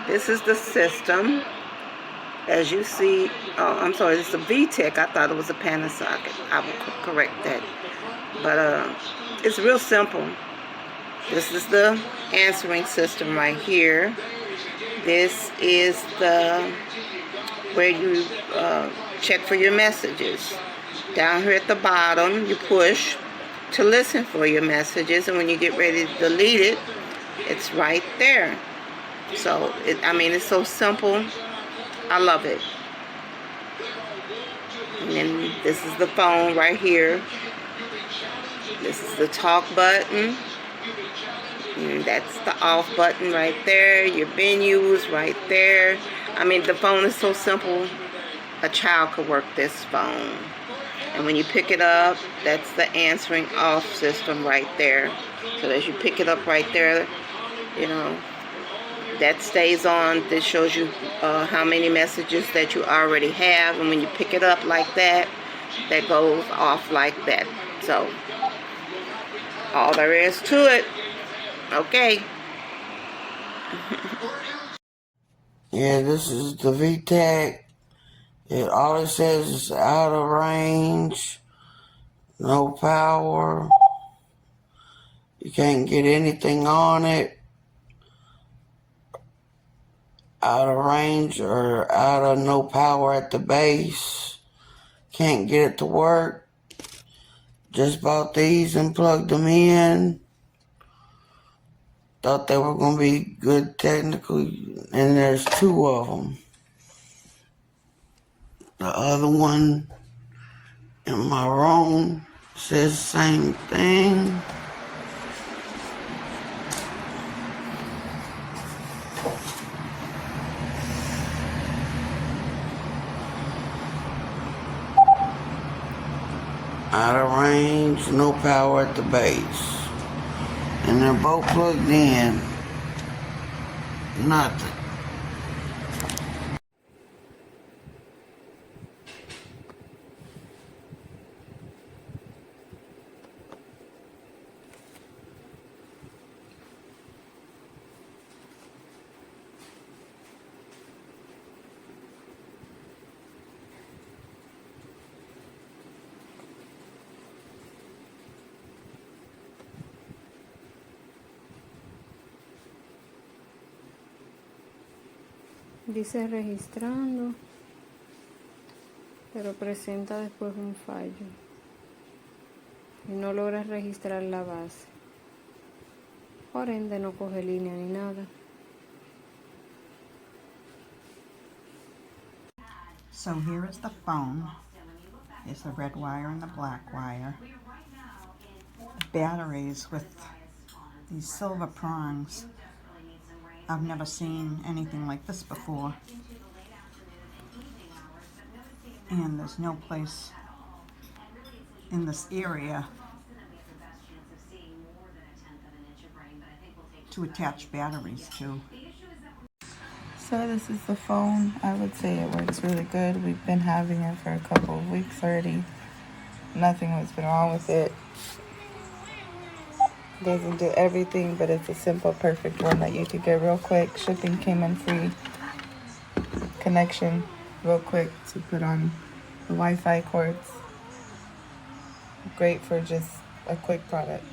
This is the system. As you see, oh, I'm sorry, it's a VTech. I thought it was a Panasonic. I will correct that. But it's real simple. This is the answering system right here. This is the where you check for your messages. Down here at the bottom, you push to listen for your messages, and when you get ready to delete it, it's right there. So, I mean, it's so simple. I love it. And then this is the phone right here. This is the talk button. And that's the off button right there. Your menus right there. I mean, the phone is so simple. A child could work this phone. And when you pick it up, that's the answering off system right there. So as you pick it up right there, you know, that stays on. This shows you how many messages that you already have, and when you pick it up like that, that goes off like that. So all there is to it. Okay. Yeah, this is the VTech. All it says is out of range, no power. You can't get anything on it. Out of range or out of no power at the base. Can't get it to work. Just bought these and plugged them in. Thought they were going to be good technically, and there's two of them. The other one in my room says the same thing. Out of range, no power at the base. And they're both plugged in. Nothing. Dice registrando, pero presenta después un fallo y no logra registrar la base. Por ende no coge línea ni nada. So here is the phone. There's the red wire and the black wire. The batteries with these silver prongs. I've never seen anything like this before. And there's no place in this area to attach batteries to. So this is the phone. I would say it works really good. We've been having it for a couple of weeks already. Nothing has been wrong with it. Doesn't do everything, but it's a simple, perfect one that you could get real quick. Shipping came in free. Connection real quick to put on the Wi-Fi cords. Great for just a quick product.